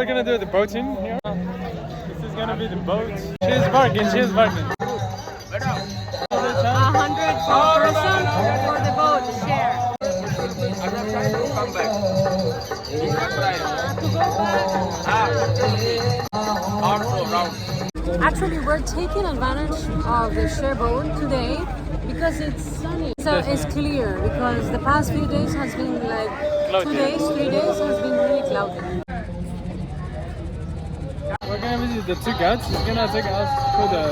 we're gonna do the boating here. This is gonna be the boat. She's barking. 100 per person for the boat share. Come back. Actually, we're taking advantage of the share boat today because it's sunny. So it's clear because the past few days has been like Cloudy. 2 days, 3 days has been really cloudy. We're gonna visit the two Ghats. It's gonna take us to the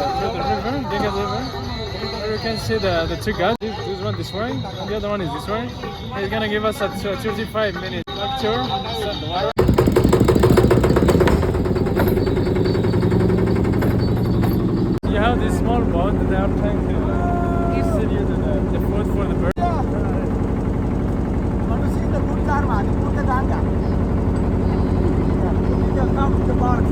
river, Ganga River. Where you can see the two Ghats. This one this way, and the other one is this way. And it's gonna give us a 35-minute tour. You have this small boat that they are trying to sell you the food for the birds. Want to see the good karma, the good Ganga. You can come to the park.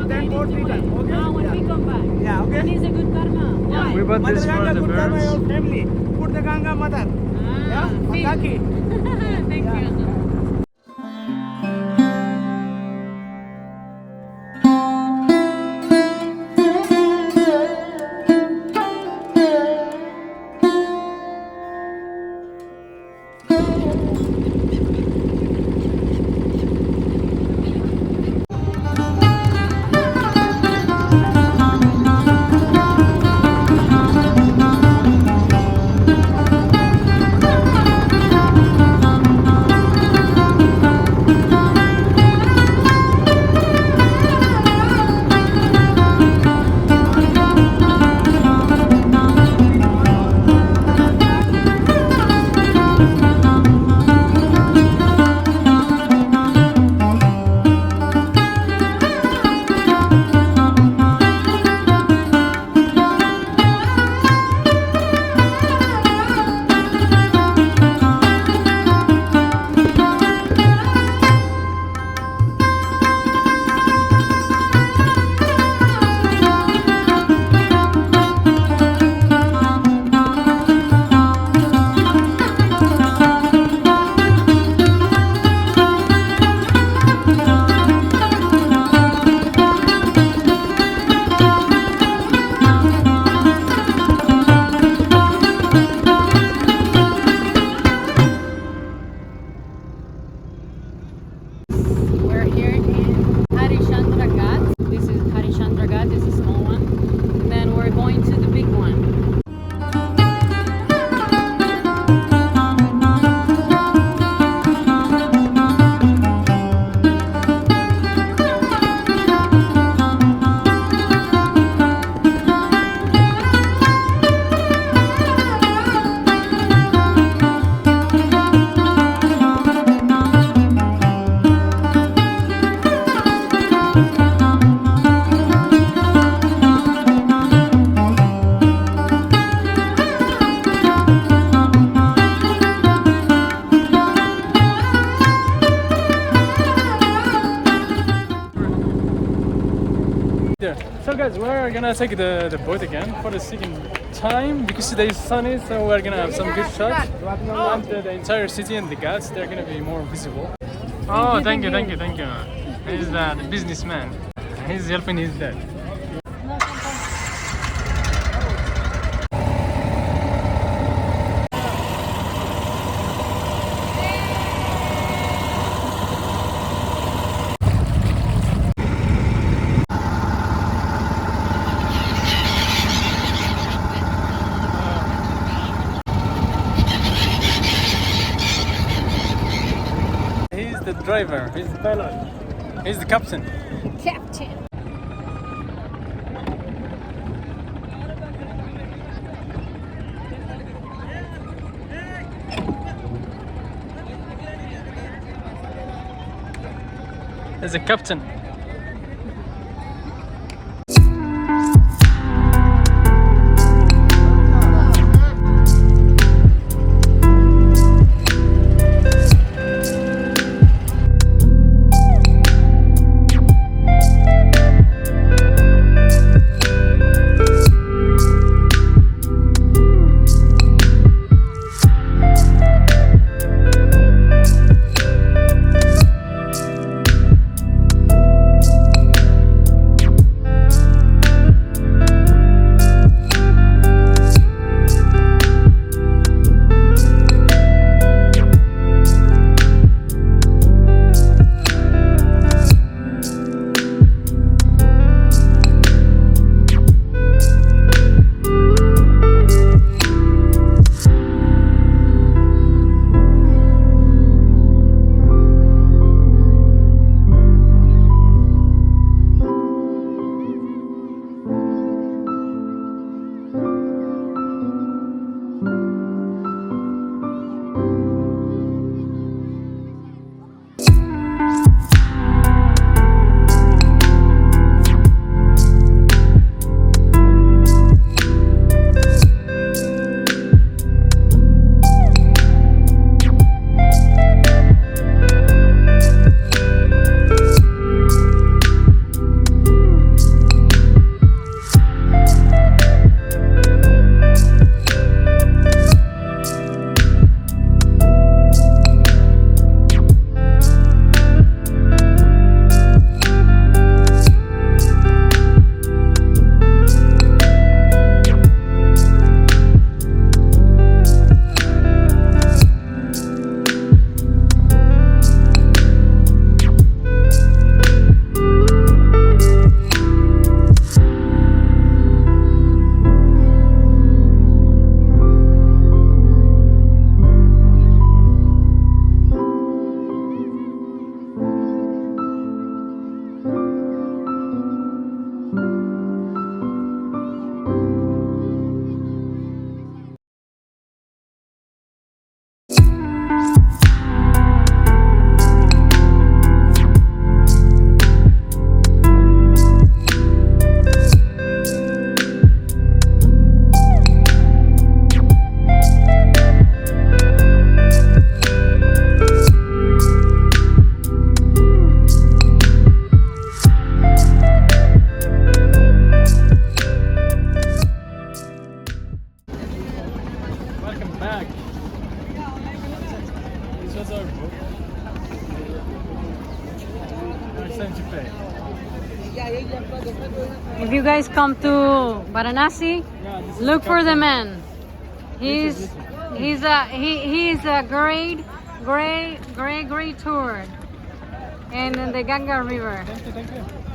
Then boat return, okay? Now when we come back. Yeah, okay. That is a good karma. Why? We bought this Mother for Ganga, the good karma, birds. your family. Put the Ganga mother. Yeah, feel- Mataki. Thank you. We're here in Harishchandra Ghat. This is Harishchandra Ghat, this is a small one. And then we're going to the big one. There. So guys, we're gonna take the boat again for the second time because today is sunny, so we're gonna have some good shots. And the entire city and the Ghats, they're gonna be more visible. Oh, thank you. He's the businessman. He's helping his dad. He's the driver, he's the pilot, he's the captain. Captain. He's the captain. This was our boat. Now it's time to play. If you guys come to Varanasi, Yeah, this is look the for the captain. man. He's a great tour in the Ganga River. Thank you, thank you.